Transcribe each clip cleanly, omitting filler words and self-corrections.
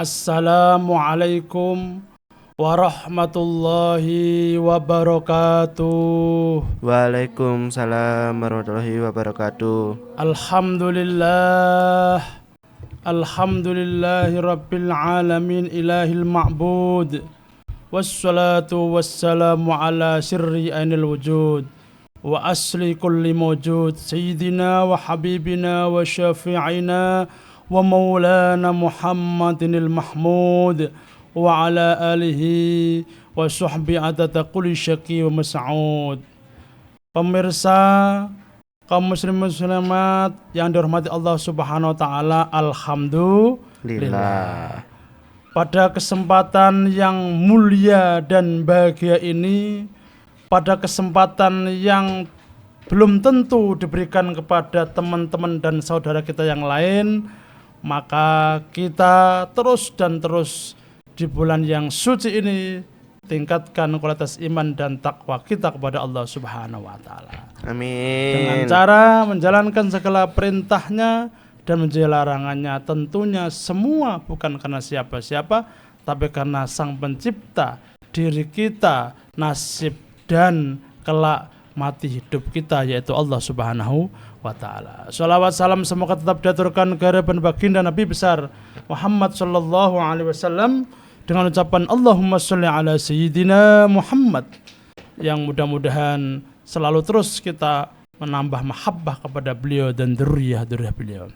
Assalamualaikum warahmatullahi wabarakatuh. Waalaikumsalam warahmatullahi wabarakatuh. Alhamdulillah. Alhamdulillahi rabbil alamin ilahil ma'bud. Wassalatu wassalamu ala sirri ainil wujud wa asli kulli mawjud sayyidina wa habibina wa syafi'ina wa maulana Muhammadinil Mahmud wa ala alihi wa sahbihi adada kulli syaqi wa mas'ud. Pemirsa, kaum muslim muslimat yang dihormati Allah Subhanahu wa taala, alhamdulillah. Pada kesempatan yang mulia dan bahagia ini, pada kesempatan yang belum tentu diberikan kepada teman-teman dan saudara kita yang lain, maka kita terus dan terus di bulan yang suci ini tingkatkan kualitas iman dan takwa kita kepada Allah Subhanahu wa taala. Amin. Dengan cara menjalankan segala perintahnya dan menjauhi larangannya, tentunya semua bukan karena siapa-siapa, tapi karena Sang Pencipta diri kita, nasib dan kelak mati hidup kita, yaitu Allah Subhanahu wa ta'ala. Salawat salam semoga tetap diaturkan ke hadapan baginda Nabi besar Muhammad sallallahu alaihi wasallam dengan ucapan Allahumma sholli ala sayyidina Muhammad, yang mudah-mudahan selalu terus kita menambah mahabbah kepada beliau dan dzurriyyah beliau.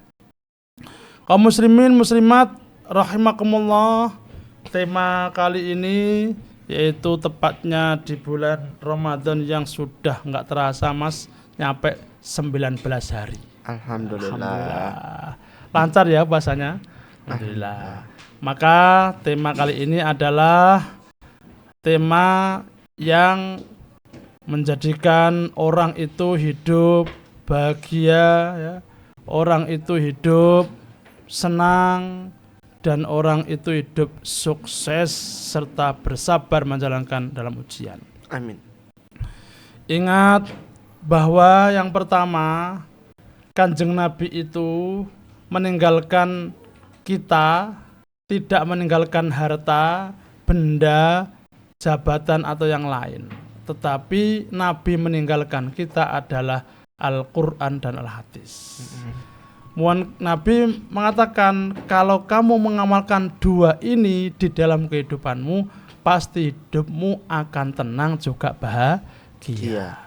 Kaum muslimin muslimat rahimakumullah, tema kali ini yaitu tepatnya di bulan Ramadan yang sudah enggak terasa Mas, nyampe 19 hari. Alhamdulillah. Lancar ya bahasanya. Alhamdulillah. Maka tema kali ini adalah tema yang menjadikan orang itu hidup bahagia ya. Orang itu hidup senang dan orang itu hidup sukses serta bersabar menjalankan dalam ujian. Amin. Ingat bahwa yang pertama, Kanjeng Nabi itu meninggalkan kita, tidak meninggalkan harta, benda, jabatan atau yang lain. Tetapi Nabi meninggalkan kita adalah Al-Quran dan Al-Hadis. Nabi mengatakan, kalau kamu mengamalkan dua ini di dalam kehidupanmu, pasti hidupmu akan tenang juga bahagia.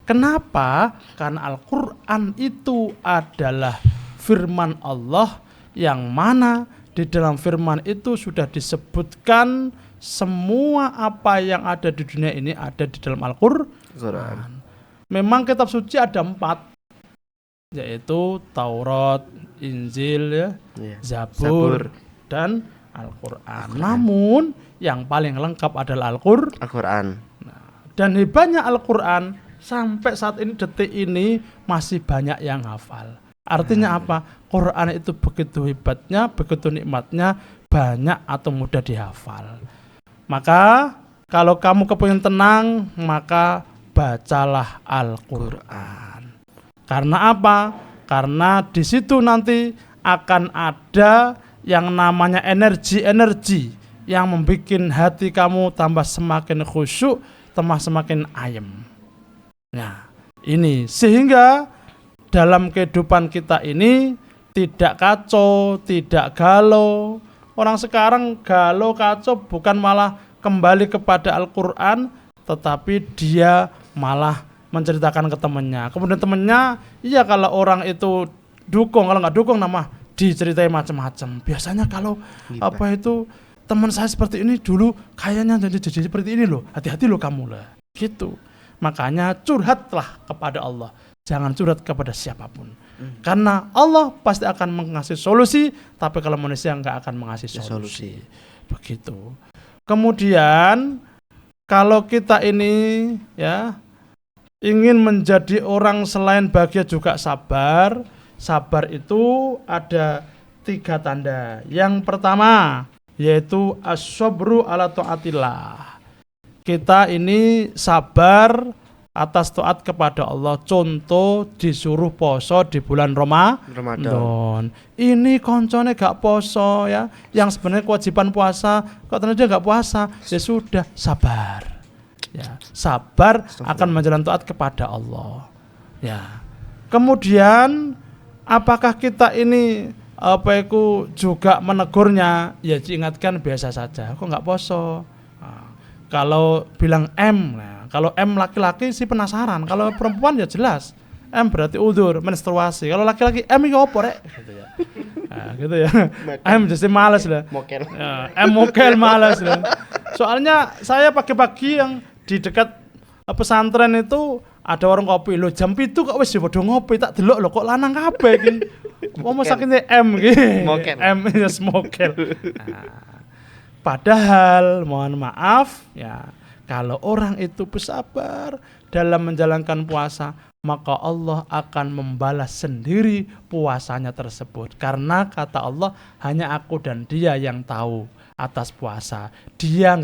Kenapa? Karena Al-Quran itu adalah firman Allah, yang mana di dalam firman itu sudah disebutkan semua apa yang ada di dunia ini ada di dalam Al-Quran. Memang kitab suci ada 4, yaitu Taurat, Injil, Zabur, dan Al-Quran. Namun yang paling lengkap adalah Al-Quran. Dan hebatnya Al-Quran, sampai saat ini, detik ini, masih banyak yang hafal. Artinya apa? Quran itu begitu hebatnya, begitu nikmatnya, banyak atau mudah dihafal. Maka kalau kamu kepingin tenang, maka bacalah Al-Quran. Karena apa? Karena di situ nanti akan ada yang namanya energi-energi yang membuat hati kamu tambah semakin khusyuk, tambah semakin ayem. Nah, ini sehingga dalam kehidupan kita ini tidak kacau, tidak galau. Orang sekarang galau kacau bukan malah kembali kepada Al-Quran, tetapi dia malah menceritakan ke temannya. Kemudian temannya, iya kalau orang itu dukung, kalau nggak dukung nama diceritai macam-macam. Biasanya kalau apa itu teman saya seperti ini dulu kayaknya jadi seperti ini loh. Hati-hati loh kamu lah. Gitu. Makanya curhatlah kepada Allah. Jangan curhat kepada siapapun. Karena Allah pasti akan mengasih solusi, tapi kalau manusia nggak akan mengasih solusi. Begitu. Kemudian kalau kita ini ya ingin menjadi orang selain bahagia juga sabar. Sabar itu ada 3 tanda. Yang pertama yaitu as-sabru ala taatillah. Kita ini sabar atas taat kepada Allah. Contoh disuruh poso di bulan Ramadan. Ini koncone gak poso ya, yang sebenarnya kewajiban puasa, kok ternyata dia gak puasa, ya sudah sabar. Ya, sabar akan menjalankan taat kepada Allah. Ya. Kemudian apakah kita ini juga menegurnya? Ya diingatkan biasa saja. Kok nggak poso? Nah, kalau bilang M, nah, kalau M laki-laki sih penasaran. Kalau perempuan ya jelas. M berarti udzur, menstruasi. Kalau laki-laki M itu apa rek? Gitu ya. Nah, gitu ya. M jadi males lah. Mokel. Ya, M mokel males lah. Soalnya saya pagi-pagi yang di dekat pesantren itu ada warung kopi lho, jam 7 kok wis padha ngopi, tak delok lho kok lanang kabeh iki. Wong mesakne M iki. M ya smokel. Nah, padahal mohon maaf ya, kalau orang itu bersabar dalam menjalankan puasa, maka Allah akan membalas sendiri puasanya tersebut. Karena kata Allah, hanya aku dan dia yang tahu atas puasa. Dia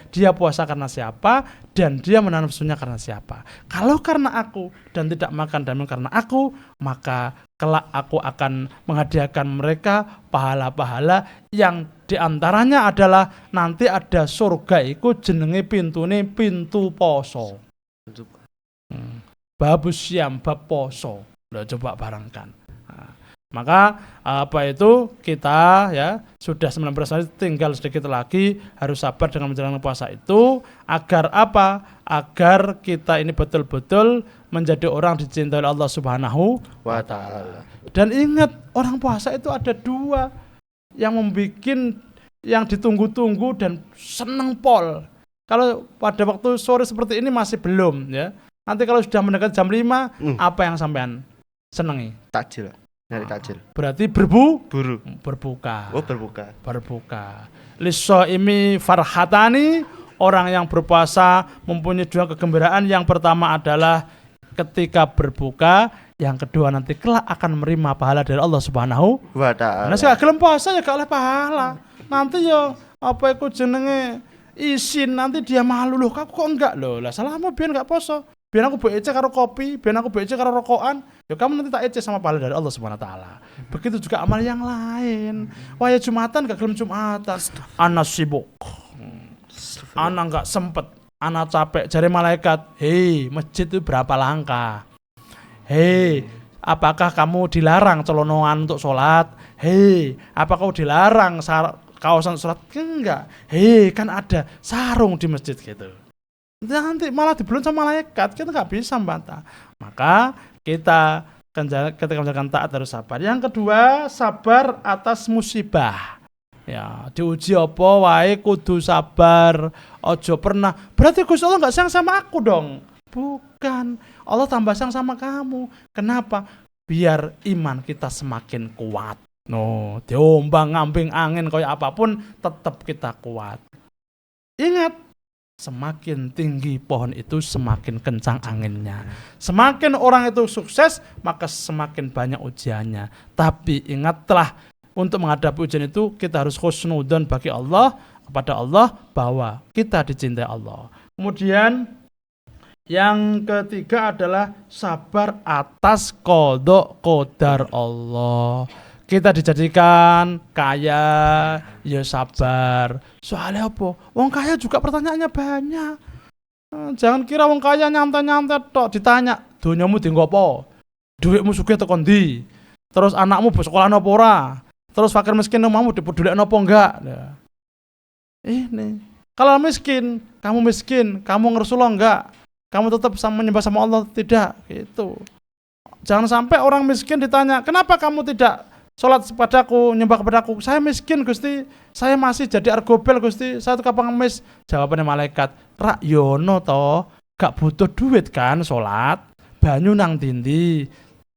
dia puasa karena siapa, dan dia menahan nafsunya karena siapa. Kalau karena aku dan tidak makan dan minum karena aku, maka kelak aku akan menghadiahkan mereka pahala-pahala yang diantaranya adalah nanti ada surga iku jenenge pintune pintu poso. Babus siam bab poso. Loh, coba barangkan. Maka kita ya sudah 19 hari, tinggal sedikit lagi, harus sabar dengan menjalankan puasa itu agar apa? Agar kita ini betul-betul menjadi orang dicintai oleh Allah Subhanahu wa taala. Dan ingat, orang puasa itu ada dua yang membuat yang ditunggu-tunggu dan seneng pol. Kalau pada waktu sore seperti ini masih belum ya. Nanti kalau sudah mendekati jam 5, apa yang sampean senengi? Takjil. Nyari takjil. Berarti berbuka. Oh, berbuka. Lis-shaimi farhatani, orang yang berpuasa mempunyai dua kegembiraan. Yang pertama adalah ketika berbuka, yang kedua nanti kelak akan menerima pahala dari Allah Subhanahu wa taala. Nah, sing gelem puasa ya gak oleh pahala. Nanti ya apa iku jenenge isin, nanti dia malu loh, kok enggak loh. Lah salahmu biyen gak poso. Biar aku BEC karo kopi, biar aku BEC karo rokokan, ya kamu nanti tak EC sama pahala dari Allah Subhanahu wa taala. Begitu juga amal yang lain. Wah ya Jumatan gak gelem Jumatan. Ana sibuk. Ana gak sempet. Ana capek. Jari malaikat, "Hei, masjid itu berapa langkah? Hei, apakah kamu dilarang celonoan untuk sholat? Hei, apakah kamu dilarang kaosan sholat? Enggak. Hei, kan ada sarung di masjid gitu." Nanti malah dibelun sama malaikat, kita nggak bisa membantah. Maka kita ketika menjalankan taat harus sabar. Yang kedua, sabar atas musibah. Ya, diuji apa wae kudu sabar. Ojo pernah berarti Gusti Allah nggak sayang sama aku dong. Bukan, Allah tambah sayang sama kamu. Kenapa? Biar iman kita semakin kuat. No, diombang-ambing angin kayak apapun tetap kita kuat. Ingat, semakin tinggi pohon itu semakin kencang anginnya. Semakin orang itu sukses, maka semakin banyak ujiannya. Tapi ingatlah, untuk menghadapi ujian itu kita harus husnudzon bagi Allah, kepada Allah, bahwa kita dicintai Allah. Kemudian yang ketiga adalah sabar atas qada qadar Allah. Kita dijadikan kaya, ya sabar. Soalnya apa? Wong kaya juga pertanyaannya banyak. Jangan kira wong kaya nyantai-nyantai tok, ditanya, "Donyamu dienggo apa? Duitmu sugih teko ndi? Terus anakmu sekolah napa ora? Terus fakir miskin omahmu dipedulekno apa enggak?" Nah, ini. Kalau miskin, kamu ngersulo enggak? Kamu tetap menyembah sama Allah tidak? Gitu. Jangan sampai orang miskin ditanya, "Kenapa kamu tidak sholat padaku, nyembah kepadaku?" "Saya miskin Gusti, saya masih jadi argobel Gusti, saya tukang pengemis." Jawabannya malaikat, "Rak yono toh, gak butuh duit kan sholat, banyu nang dindi,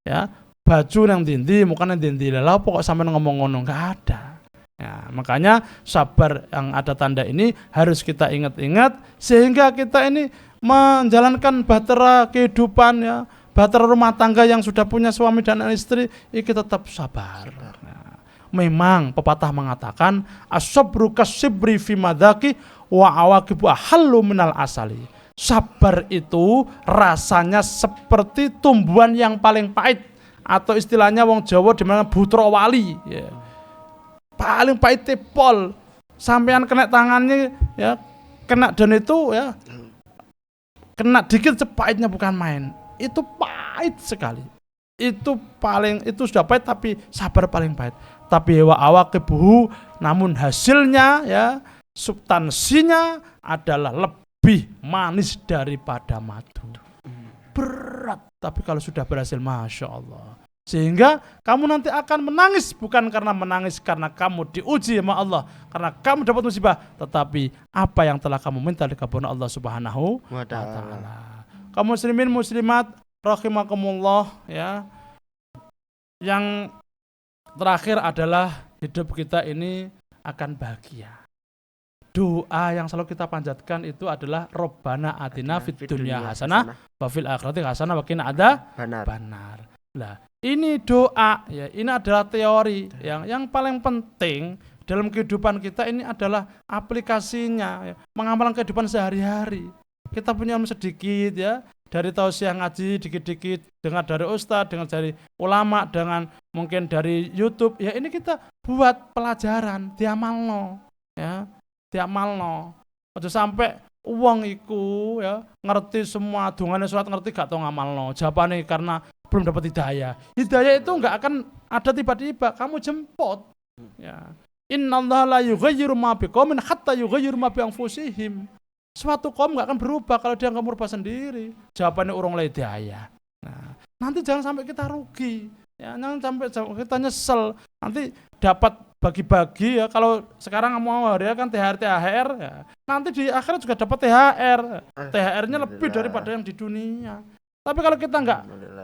ya, baju nang dindi, muka nang dindi, lah pokok sampai ngomong ngono, gak ada." Ya, makanya sabar yang ada tanda ini harus kita ingat-ingat sehingga kita ini menjalankan bahtera kehidupan, ya, bahtera rumah tangga yang sudah punya suami dan istri, kita tetap sabar. Nah, memang pepatah mengatakan as-sabru kas-sibri fi madaki wa awaqibu ahallu minal asali. sabar itu rasanya seperti tumbuhan yang paling pahit, atau istilahnya wong Jawa dimana Butra Wali ya. Paling pahit pol. Sampean kena tangannya ya, kena dan itu ya, kena dikit sepahitnya bukan main. Itu pahit sekali. Itu sudah pahit, tapi sabar paling pahit. Tapi wa awaqibuhu, namun hasilnya ya, substansinya adalah lebih manis daripada madu. Berat, tapi kalau sudah berhasil, masya Allah. Sehingga kamu nanti akan menangis, bukan karena menangis karena kamu diuji sama Allah, karena kamu dapat musibah, tetapi apa yang telah kamu minta dikabulkan Allah Subhanahu wa Ta'ala. Kaum muslimin muslimat rahimakumullah ya. Yang terakhir adalah hidup kita ini akan bahagia. Doa yang selalu kita panjatkan itu adalah Rabbana atina fid dunya hasanah wa fil akhirati hasanah wa qina adzabannar. Nah, ini doa ya, ini adalah teori yang paling penting dalam kehidupan kita. Ini adalah aplikasinya ya, mengamalkan kehidupan sehari-hari. Kita punya sedikit ya, dari tausiah ngaji dikit-dikit, dengar dari ustadz, dengar dari ulama, dengan mungkin dari YouTube ya, ini kita buat pelajaran, diamalno ya, diamalno. Aja sampai uang iku ya ngerti semua dungane surat, ngerti gak tau ngamalno. Jawabane karena belum dapat hidayah. Hidayah itu enggak akan ada tiba-tiba, kamu jemput. Ya. Innallaha la yughayyiru ma biqaumin hatta yughayyiru ma bi anfusihim. Suatu kaum enggak akan berubah kalau dia enggak merubah sendiri. Jawabannya urung le hidayah. Nah, nanti jangan sampai kita rugi. Ya, jangan sampai kita nyesel. Nanti dapat bagi-bagi ya. Kalau sekarang mau hari kan THR ya. Nanti di akhirat juga dapat THR. THR-nya lebih daripada yang di dunia. Tapi kalau kita nggak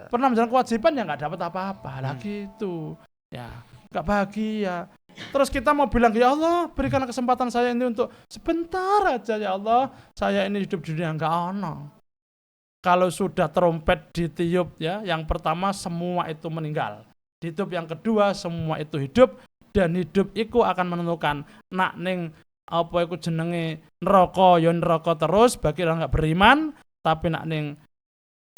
pernah menjalankan kewajiban ya nggak dapat apa-apa lagi itu ya, nggak bahagia. Terus kita mau bilang, ya Allah berikanlah kesempatan saya ini untuk sebentar aja ya Allah, saya ini hidup di dunia, nggak ono. Kalau sudah trompet ditiup ya, yang pertama semua itu meninggal, ditiup yang kedua semua itu hidup, dan hidup itu akan menentukan nak ning apa iku jenenge neraka ya neraka terus bagi orang nggak beriman, tapi nak ning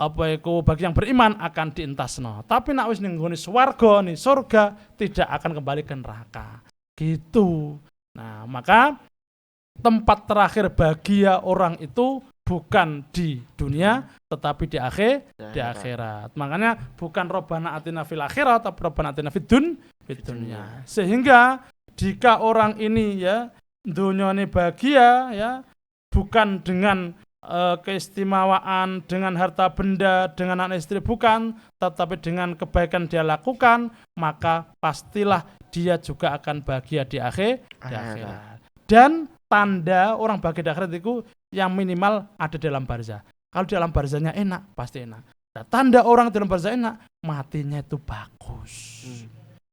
apa iku bagi yang beriman akan dientasno. Tapi nak wis ning nggone swarga nih surga tidak akan kembali ke neraka. Gitu. Nah, maka tempat terakhir bahagia orang itu bukan di dunia tetapi di akhirat. Makanya bukan Rabbana atina fil akhirat tapi Rabbana atina fid dunya. Sehingga jika orang ini ya dunyane bahagia ya, bukan dengan keistimewaan, dengan harta benda, dengan anak istri, bukan, tetapi dengan kebaikan dia lakukan, maka pastilah dia juga akan bahagia di akhirat. Dan tanda orang bahagia di akhirat itu yang minimal ada dalam barzah. Kalau di dalam barzahnya enak, pasti enak. Nah, tanda orang dalam barzah enak, matinya itu bagus.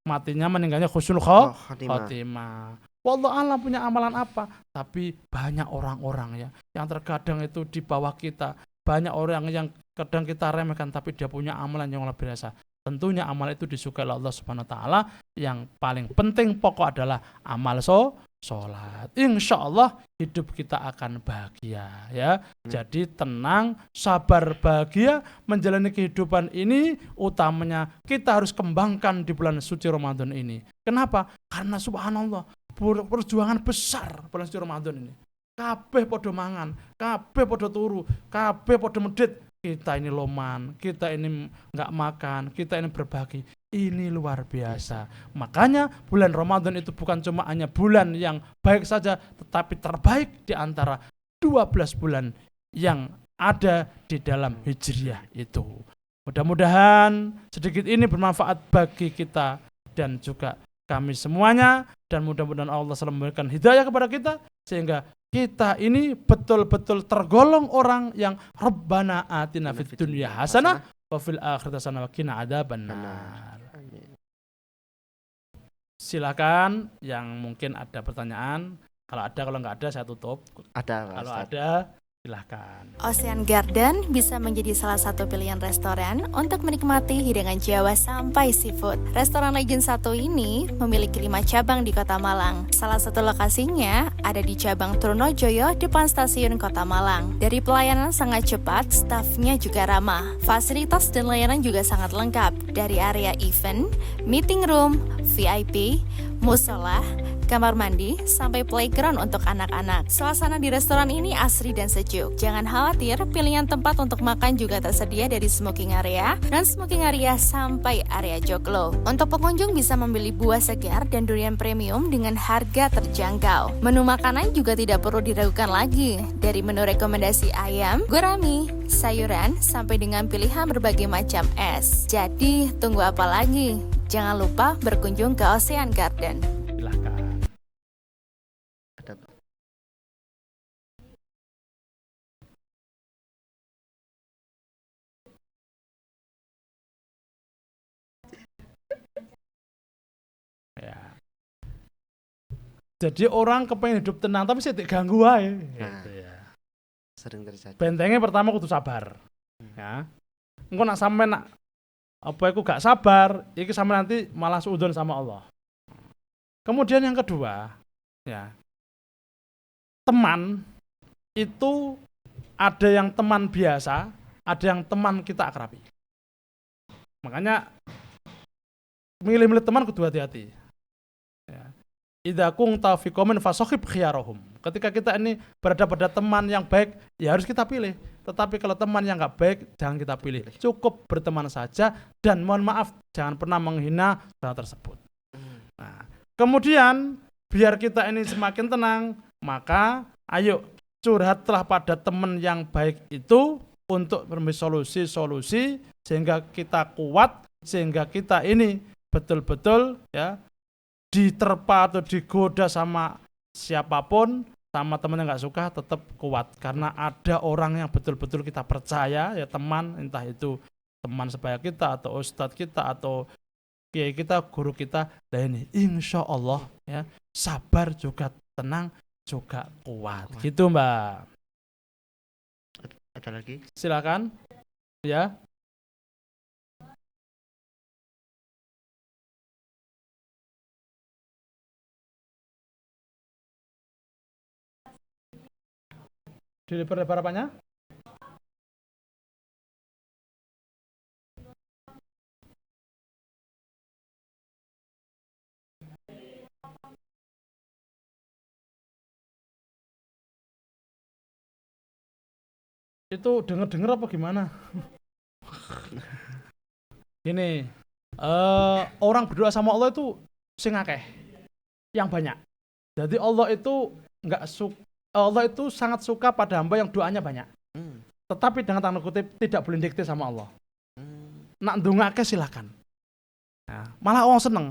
Matinya meninggalnya husnul khotimah. Wallah alam punya amalan apa, tapi banyak orang-orang ya yang terkadang itu di bawah kita, banyak orang yang kadang kita remehkan tapi dia punya amalan yang luar biasa. Tentunya amal itu disukai oleh Allah Subhanahu wa Ta'ala. Yang paling penting pokok adalah amal sholat. Insya Allah hidup kita akan bahagia ya. Jadi tenang, sabar, bahagia menjalani kehidupan ini. Utamanya kita harus kembangkan di bulan suci Ramadan ini. Kenapa? Karena subhanallah perjuangan besar bulan suci Ramadan ini. Kabeh podo mangan, kabeh podo turu, kabeh podo medit. Kita ini loman, kita ini nggak makan, kita ini berbagi. Ini luar biasa. Makanya bulan Ramadan itu bukan cuma hanya bulan yang baik saja, tetapi terbaik di antara 12 bulan yang ada di dalam Hijriah itu. Mudah-mudahan sedikit ini bermanfaat bagi kita dan juga kami semuanya, dan mudah-mudahan Allah selalu memberikan hidayah kepada kita sehingga kita ini betul-betul tergolong orang yang Rabbana atina fid dunya hasanah wa fil akhirati hasanah wa qina adzabannar. Silakan yang mungkin ada pertanyaan. Kalau ada, kalau nggak ada saya tutup. Ada. Kalau ada Silahkan. Ocean Garden bisa menjadi salah satu pilihan restoran untuk menikmati hidangan Jawa sampai seafood. Restoran Legend 1 ini memiliki 5 cabang di Kota Malang. Salah satu lokasinya ada di cabang Trunojoyo depan stasiun Kota Malang. Dari pelayanan sangat cepat, stafnya juga ramah. Fasilitas dan layanan juga sangat lengkap. Dari area event, meeting room, VIP, musola, kamar mandi, sampai playground untuk anak-anak. Suasana di restoran ini asri dan sejuk. Jangan khawatir, pilihan tempat untuk makan juga tersedia dari smoking area, non-smoking area, sampai area joglo. Untuk pengunjung bisa membeli buah segar dan durian premium dengan harga terjangkau. Menu makanan juga tidak perlu diragukan lagi. Dari menu rekomendasi ayam, gurami, sayuran, sampai dengan pilihan berbagai macam es. Jadi, tunggu apa lagi? Jangan lupa berkunjung ke Ocean Garden. Silahkan. Ya. Jadi orang kepengen hidup tenang tapi saya diganggu aja. Gitu ya. Sering terjadi. Bentengnya pertama kudu sabar. Ya. Engko nak sampe nak apa iku gak sabar, iki sampe nanti malah suudzon sama Allah. Kemudian yang kedua, ya. Teman itu ada yang teman biasa, ada yang teman kita akrabi. Makanya milih-milih teman kudu hati-hati. Ya. Idza kunta fi qaumin fasohib khiyarahum. Ketika kita ini berada pada teman yang baik, ya harus kita pilih. Tetapi kalau teman yang nggak baik, jangan kita pilih. Cukup berteman saja dan mohon maaf, jangan pernah menghina hal tersebut. Nah, kemudian biar kita ini semakin tenang, maka ayo curhatlah pada teman yang baik itu untuk memberi solusi-solusi sehingga kita kuat, sehingga kita ini betul-betul ya diterpa atau digoda sama siapapun, sama teman yang nggak suka tetap kuat karena ada orang yang betul-betul kita percaya ya, teman, entah itu teman sebaya kita atau ustadz kita atau kiai kita, guru kita. Dan ini insya Allah ya sabar juga tenang juga kuat. Gitu Mbak. Ada lagi? Silakan ya. Dilebar-lebar apanya? Itu denger-denger apa gimana? Gini, orang berdoa sama Allah itu sing akeh, yang banyak. Jadi Allah itu Allah itu sangat suka pada hamba yang doanya banyak. Tetapi dengan tanda kutip tidak boleh dikte sama Allah. Nak ndongake silakan. Nah, malah orang seneng.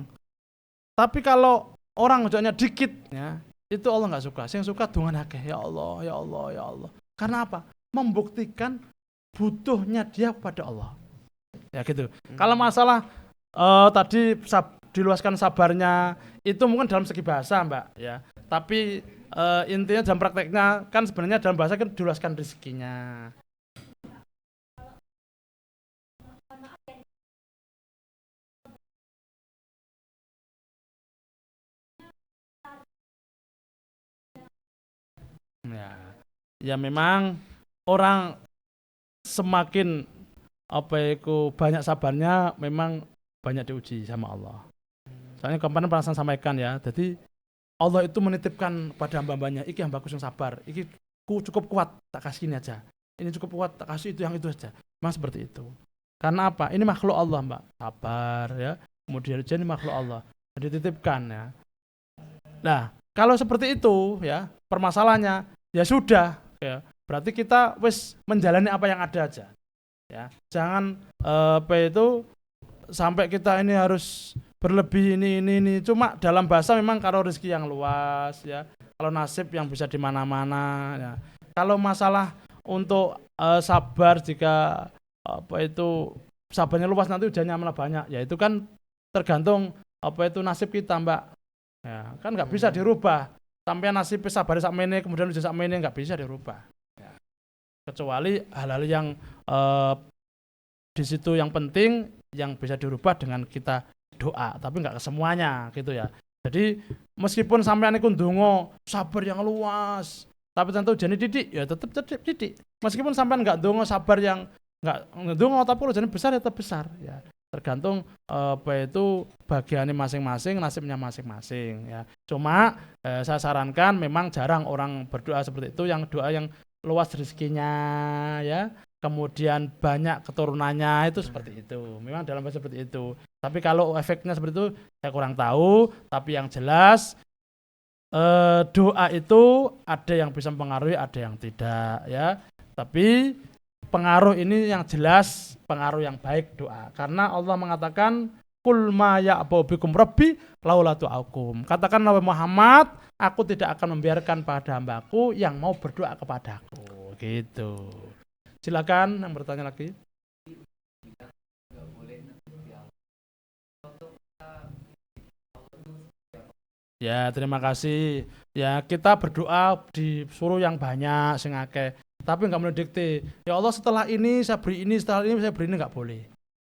Tapi kalau orang doanya dikit, ya itu Allah nggak suka. Yang suka dongan akeh, ya Allah, ya Allah, ya Allah. Karena apa? Membuktikan butuhnya dia kepada Allah. Ya gitu. Kalau masalah tadi diluaskan sabarnya itu mungkin dalam segi bahasa Mbak ya. Tapi intinya dalam prakteknya kan sebenarnya dalam bahasa kan diluaskan rezekinya. Ya memang orang semakin banyak sabarnya memang banyak diuji sama Allah. Soalnya kemarin pernah saya sampaikan ya. Jadi Allah itu menitipkan pada hamba-hambanya, iki hambaku yang sabar, iki cukup kuat, tak kasih ini aja. Ini cukup kuat, tak kasih itu yang itu aja. Memang seperti itu. Karena apa? Ini makhluk Allah Mbak, sabar ya. Kemudian ini makhluk Allah, dititipkan ya. Nah, kalau seperti itu ya, permasalahannya ya sudah ya. Berarti kita wis menjalani apa yang ada aja. Ya, jangan sampai kita ini harus berlebih ini. Cuma dalam bahasa memang kalau rezeki yang luas ya, kalau nasib yang bisa di mana-mana ya. Kalau masalah untuk sabar, jika sabarnya luas nanti ujiannya malah banyak. Ya itu kan tergantung nasib kita Mbak. Ya, kan nggak bisa dirubah. Sampai nasib sabar sak mene kemudian ujian sak mene nggak bisa dirubah. kecuali hal-hal yang di situ yang penting yang bisa dirubah dengan kita doa, tapi nggak semuanya gitu ya. Jadi meskipun sampean iku ndonga sabar yang luas, tapi tentu jane didik ya tetap didik. Meskipun sampean nggak ndonga sabar yang nggak ndonga tapi jane besar ya tetap besar ya. Tergantung apa itu bagiannya masing-masing, nasibnya masing-masing ya. Cuma saya sarankan memang jarang orang berdoa seperti itu, yang doa yang luas rezekinya ya, kemudian banyak keturunannya, itu seperti itu. Memang dalam bahasa seperti itu. Tapi kalau efeknya seperti itu saya kurang tahu. Tapi yang jelas doa itu ada yang bisa mempengaruhi, ada yang tidak ya. Tapi pengaruh ini yang jelas pengaruh yang baik doa. Karena Allah mengatakan Qul ma ya'ba'u bikum rabbi laula tu'akum. Katakan Nabi Muhammad, aku tidak akan membiarkan pada hambaku yang mau berdoa kepadaku. Gitu. Silakan yang bertanya lagi. Ya, terima kasih. Ya, kita berdoa disuruh yang banyak, sing akeh. Tapi nggak boleh dikte. Ya Allah, setelah ini saya beri ini, setelah ini saya beri ini, nggak boleh.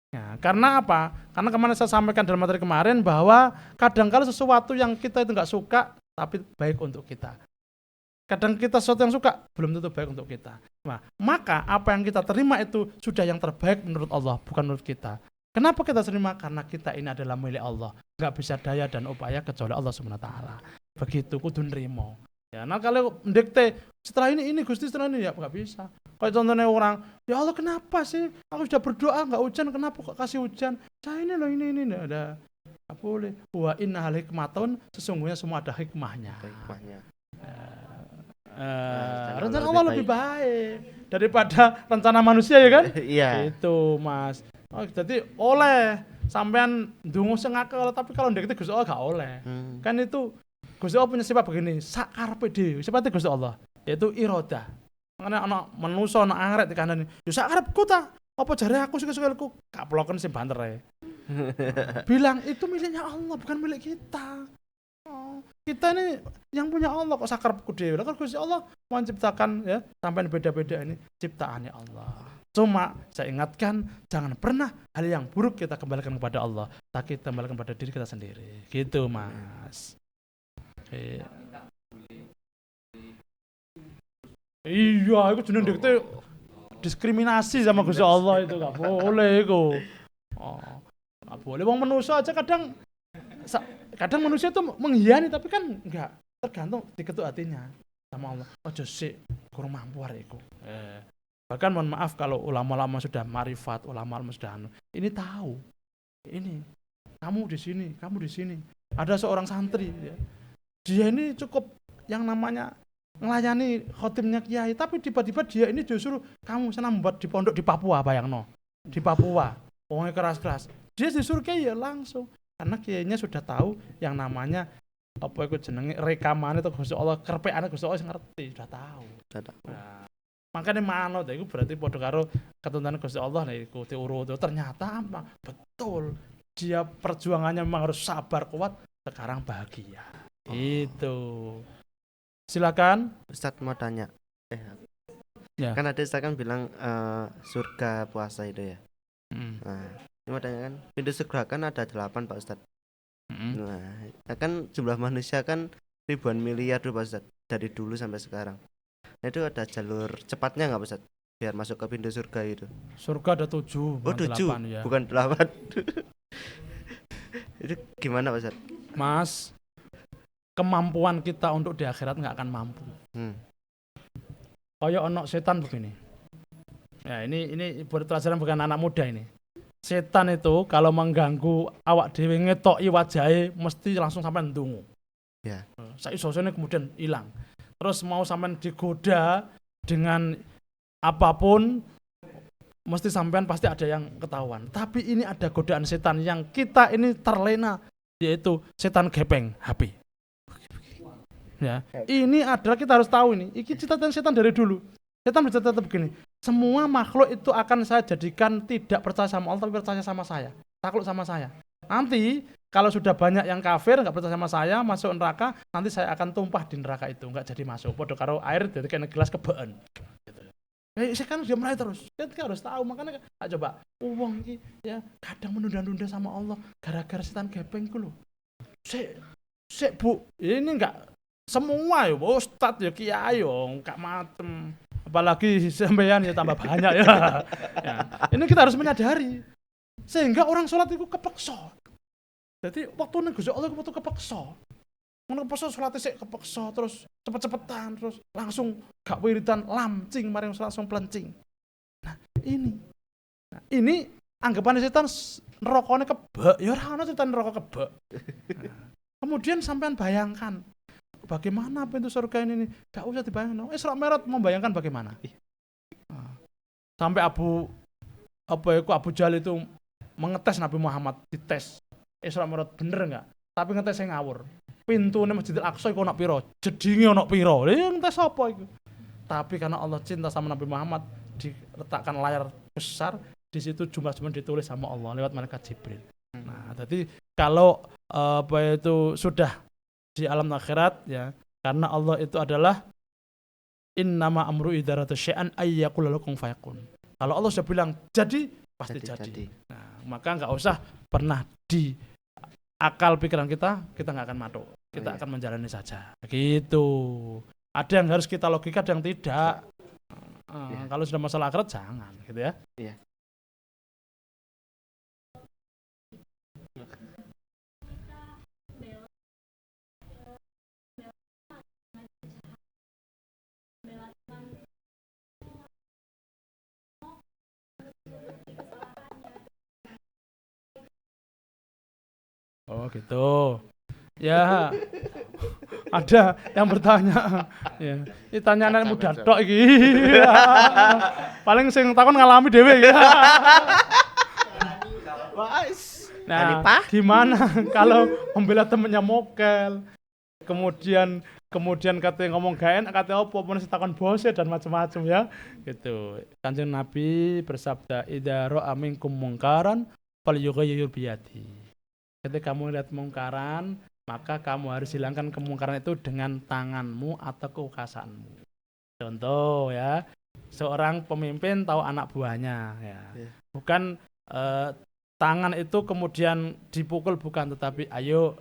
Ya, karena apa? Karena kemarin saya sampaikan dalam materi kemarin bahwa kadang-kala sesuatu yang kita itu nggak suka, tapi baik untuk kita. Kadang kita sesuatu yang suka, belum tentu baik untuk kita. Nah, maka apa yang kita terima itu sudah yang terbaik menurut Allah, bukan menurut kita. Kenapa kita terima? Karena kita ini adalah milik Allah. Nggak bisa daya dan upaya kecuali Allah SWT. Begitu, kudu nrimo. Ya, nah kalau mendikte setelah ini Gusti, setelah ini ya nggak bisa. Kayak contohnya orang, ya Allah kenapa sih? Aku sudah berdoa nggak hujan, kenapa kok kasih hujan? Saya ini loh ini nggak ada. Nggak boleh. Wa inna hal hikmatun, sesungguhnya semua ada hikmahnya. Rencana Allah lebih baik daripada rencana manusia ya kan? Iya. Itu Mas. Oh, jadi oleh sampean ndonga sing akeh, tapi kalau ndek Gusti Allah gak oleh. Kan itu Gusti Allah punya sifat begini, sak karepe dhewe. Sifatnya Gusti Allah yaitu iroda. Makanya ana manusa ana arek dikandani, "Ya sak karepku ta. Apa jare aku suka-sukaku?" Kaploken sing banter ae. Bilang itu miliknya Allah, bukan milik kita. Kita ini yang punya Allah, kok sak karepku dhewe. Lah kan Gusti Allah menciptakan ya, sampean beda-beda ini ciptaannya Allah. Cuma saya ingatkan, jangan pernah hal yang buruk kita kembalikan kepada Allah, tapi kita kembalikan pada diri kita sendiri. Gitu Mas. Iya, itu jenenge itu diskriminasi sama Gusti Allah, itu gak boleh itu. Oh, gak boleh. Wong manusia aja kadang manusia itu menghiani, tapi kan enggak, tergantung diketuk hatinya sama Allah. Ojo sik kurang mampu arek iku. Bahkan mohon maaf kalau ulama-ulama sudah marifat, ulama-ulama sudah ini tahu. Ini kamu di sini, kamu di sini. Ada seorang santri ya. Dia ini cukup yang namanya ngelayani khotimnya kiai, tapi tiba-tiba dia ini justru kamu sana membuat di pondok di Papua, bayangno. Di Papua. Pokoknya keras-keras. Dia disuruh kiai ya langsung. Karena kiainya sudah tahu yang namanya apa itu jenenge rekaman itu Gusti Allah, kerpeane Gusti Allah ngerti, sudah tahu. Nah, makanya manut itu berarti padha karo ketentuan Gusti Allah niku diurut. Ternyata apa? Betul. Dia perjuangannya memang harus sabar kuat, sekarang bahagia. Itu. Silakan. Ustadz mau tanya. Ya. Kan ada Ustadz kan bilang surga puasa itu ya. Nah, ini mau tanya kan, pintu surga kan ada 8 Pak Ustadz. Nah, kan jumlah manusia kan ribuan miliar tuh Pak Ustadz, dari dulu sampai sekarang. Nah, itu ada jalur cepatnya nggak Pak Ustadz biar masuk ke pintu surga itu? Surga ada 7, bukan 7, 8, ya. Bukan 8. Itu gimana Pak Ustadz? Mas, kemampuan kita untuk di akhirat nggak akan mampu. Kayak ono setan begini. Ya, ini pelajaran bukan anak muda ini. Setan itu kalau mengganggu awak dhewe ngetoki wajahe mesti langsung sampai ndungu. Ya. Saisosone kemudian hilang. Terus mau sampean digoda dengan apapun mesti sampean pasti ada yang ketahuan. Tapi ini ada godaan setan yang kita ini terlena, yaitu setan gepeng HP. Ya, ini adalah kita harus tahu ini. Iki cita-cita setan dari dulu. Setan bercerita begini, semua makhluk itu akan saya jadikan tidak percaya sama Allah, tapi percaya sama saya, takluk sama saya. Nanti kalau sudah banyak yang kafir, nggak percaya sama saya, masuk neraka, nanti saya akan tumpah di neraka itu, nggak jadi masuk. Podo karo air dari kena gelas kebeen. Saya kan dia mulai terus. Kita harus tahu, makanya coba uang ini ya kadang menunda-nunda sama Allah gara-gara setan gepeng ku lho. Sik Bu, ini enggak semua ya ustaz ya kiai yo enggak macem. Apalagi sampean ya tambah banyak ya. Ya. Ini kita harus menyadari sehingga orang sholat itu kepeksa. Jadi waktu ning Gusti Allah waktu kepeksa. Ngono kepeksa sholat sik kepeksa terus cepet-cepetan terus langsung gak wiridan lancing mari langsung plencing. Nah, ini anggapan setan nerokone kebek, ya ora ono setan neraka kebek. Nah, kemudian sampean bayangkan bagaimana pintu surga ini gak usah dibayangkan. Isra Mi'raj membayangkan bagaimana? Nah, sampai Abu Jahal itu mengetes Nabi Muhammad, dites Isra Mi'raj bener enggak? Tapi ngetesnya ngawur. Pintu Masjidil Aqsa iku ana pira? Jedinge ana pira? Lha ngetes apa iku? Tapi karena Allah cinta sama Nabi Muhammad, diletakkan layar besar, di situ jumlah ditulis sama Allah lewat malaikat Jibril. Nah, jadi kalau sudah di alam akhirat ya, karena Allah itu adalah innama amru idza arada syai'an ay yaqula lakum fayakun. Kalau Allah sudah bilang jadi pasti jadi. Nah, maka enggak usah pernah di akal pikiran kita enggak akan matuk. Kita akan menjalani saja. Gitu. Ada yang harus kita logika, ada yang tidak. Kalau sudah masalah akhirat jangan, gitu ya. Iya. Oh gitu. Ya, ada yang bertanya. Ya, ini tanya anak muda tok iki. Paling sing takon ngalami dhewe ya. Nah, gimana kalau membela temennya mokel? Kemudian katanya ngomong gak enak, katanya apa pun takon bose dan macam-macam ya. Gitu. Kanjeng Nabi bersabda, "Idza ra'a minkum mungkaran falyughayyir biyadi." Ketika kamu lihat mungkaran, maka kamu harus hilangkan kemungkaran itu dengan tanganmu atau kekuasaanmu. Contoh ya, seorang pemimpin tahu anak buahnya ya. Bukan tangan itu kemudian dipukul, bukan, tetapi ayo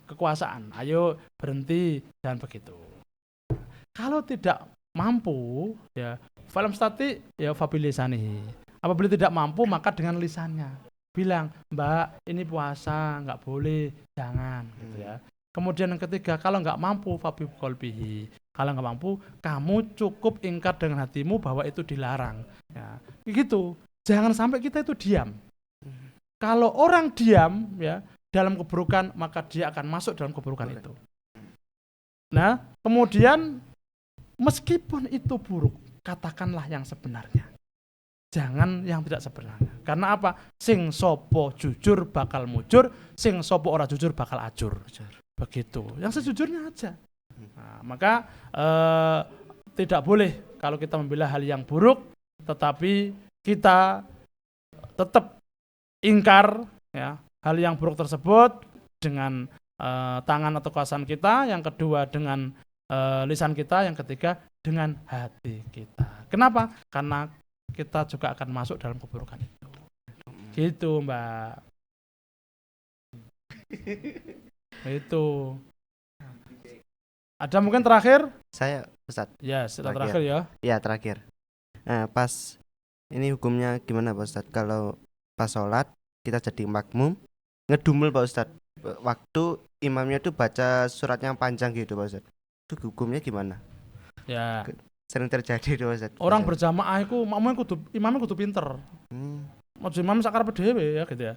kekuasaan, ayo berhenti dan begitu. Kalau tidak mampu ya falam stati ya fabilisanihi. Apabila tidak mampu maka dengan lisannya. Bilang, Mbak, ini puasa, nggak boleh, jangan, gitu ya. Kemudian yang ketiga, kalau nggak mampu, fabi qalbihi. Kalau nggak mampu, kamu cukup ingkar dengan hatimu bahwa itu dilarang. Ya, gitu. Jangan sampai kita itu diam. Kalau orang diam, ya, dalam keburukan, maka dia akan masuk dalam keburukan itu. Nah, kemudian meskipun itu buruk, katakanlah yang sebenarnya. Jangan yang tidak sebenarnya. Karena apa? Sing sopo jujur bakal mujur, sing sopo ora jujur bakal ajur. Begitu. Yang sejujurnya aja. Nah, maka tidak boleh kalau kita membela hal yang buruk, tetapi kita tetap ingkar ya hal yang buruk tersebut dengan tangan atau kekuasaan kita. Yang kedua dengan lisan kita. Yang ketiga dengan hati kita. Kenapa? Karena kita juga akan masuk dalam keburukan itu. Gitu, Mbak. Itu. Ada mungkin terakhir? Saya, Ustaz. Ya, terakhir ya. Ya, terakhir. Nah, pas ini hukumnya gimana, Pak Ustaz? Kalau pas sholat kita jadi makmum, ngedumel, Pak Ustaz. Waktu imamnya itu baca surat yang panjang gitu, Pak Ustaz. Itu hukumnya gimana? Ya. Sering terjadi itu, Ustaz. Orang berjamaah itu imamnya kudu pinter. Mau imam sakarepe dhewe ya gitu ya.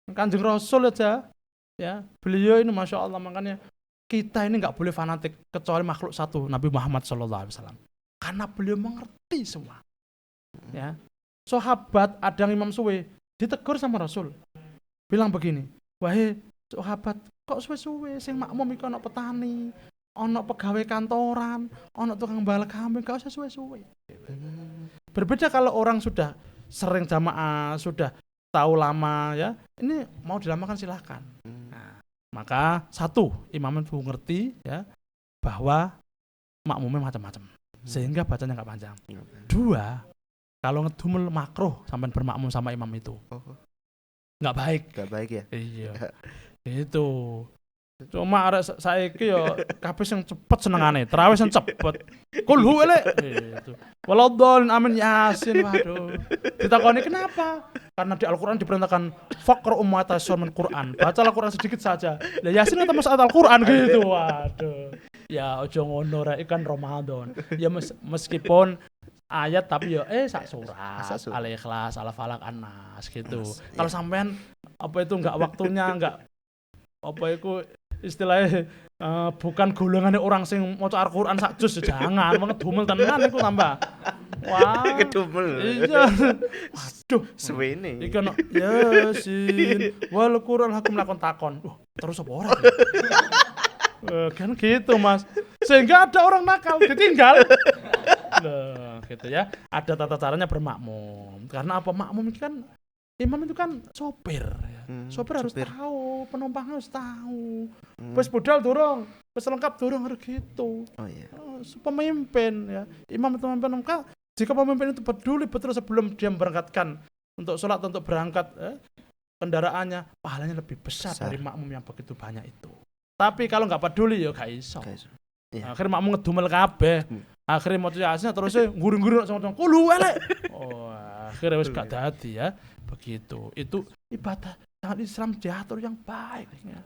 Kanjeng Rasul aja ya, beliau ini Masya Allah, makanya kita ini nggak boleh fanatik kecuali makhluk satu, Nabi Muhammad SAW. Karena beliau mengerti semua. Ya, sahabat ada yang imam suwe ditegur sama Rasul, bilang begini, wahai sahabat, kok suwe-suwe sing makmum iku ana petani, ana pegawai kantoran, ana tukang bal kambing, gak usah suwe-suwe. Berbeda kalau orang sudah sering jamaah, sudah tahu lama ya, ini mau dilamakan silahkan. Nah, maka satu, imam itu ngerti ya bahwa makmumnya macam-macam. sehingga bacanya nggak panjang. 2, kalau ngedumel makruh sampai bermakmum sama imam itu. Nggak baik. Nggak baik ya. Iya. Itu. Cuma arek saiki yo kabeh sing cepet senengane, tarawih sing cepet. Kulhu elek. Gitu. Waladhdallin amin yasin, waduh. Ditakoni kenapa? Karena di Al-Qur'an diperintahkan faqra ummatasur min Qur'an. Baca Al-Qur'an sedikit saja. Lah yasin itu masuk Al-Qur'an gitu. Waduh. Ya ojo ngono rek ikan Ramadan. Ya meskipun ayat tapi ya sak surat. Al-Ikhlas, Al-Falaq, An-Nas gitu. Kalau sampean apa itu enggak waktunya, enggak apa itu istilahnya bukan golongannya orang sing maca Al-Qur'an sak juz, jangan ngedumel tenan iku tambah. Wah, kedumel. Iya. Waduh, suwene. Iki ono Yasin wal Qur'an hakum lakon takon. Terus apa ora? Kan gitu, Mas. Sehingga ada orang nakal ditinggal. Nah, gitu ya. Ada tata caranya bermakmum. Karena apa? Makmum itu kan imam itu kan sopir ya. Sopir harus tahu, penumpang harus tahu. Wis budal durung, wis lengkap durung harus gitu. Oh iya. Pemimpin ya. Imam itu pemimpin, jika pemimpin itu peduli betul sebelum dia memberangkatkan untuk sholat, untuk berangkat kendaraannya, pahalanya lebih besar dari makmum yang begitu banyak itu. Tapi kalau nggak peduli ya gak iso. Ya. Akhirnya makmum ngedumel kabeh. Akhirnya mau yasin terusnya nguri-nguri sama kulo elek. Oh, akhirnya wis gak dadi ya. Begitu. Itu ibadah sangat Islam diatur yang baik ya.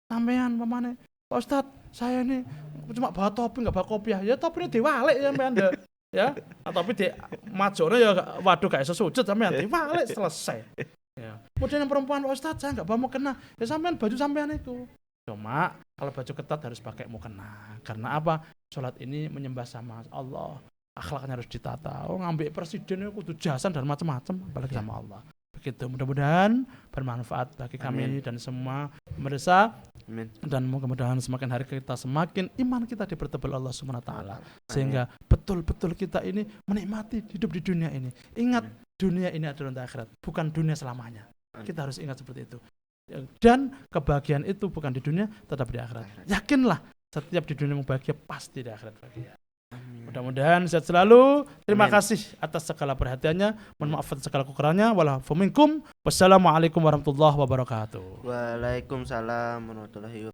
Sampean pamane, Pak Ustaz, saya ini cuma bawa topi enggak bawa kopiah. Ya topinya diwalik sampean ya. Topi di majone ya waduh gak iso sujud sampean diwalik selesai. Ya. Kemudian yang perempuan, Pak Ustaz, saya enggak bawa mukena. Ya sampean baju sampean itu. Cuma kalau baju ketat harus pakai mukena. Karena apa? Salat ini menyembah sama Allah. Akhlaknya harus ditata. Ngambil presiden itu kudu jasan dan macam-macam apalagi sama Allah. Begitu, mudah-mudahan bermanfaat bagi kami dan semua pemirsa. Dan mudah-mudahan semakin hari kita semakin iman kita dipertebal Allah SWT, sehingga betul-betul kita ini menikmati hidup di dunia ini. Ingat, dunia ini adalah untuk akhirat, bukan dunia selamanya. Kita harus ingat seperti itu. Dan kebahagiaan itu bukan di dunia, tetap di akhirat. Yakinlah, setiap di dunia bahagia pasti di akhirat bahagia. Mudah-mudahan sehat selalu. Terima kasih atas segala perhatiannya. Mohon maaf atas segala kekurangannya. Wassalamualaikum warahmatullahi wabarakatuh. Waalaikumsalam warahmatullahi wabarakatuh.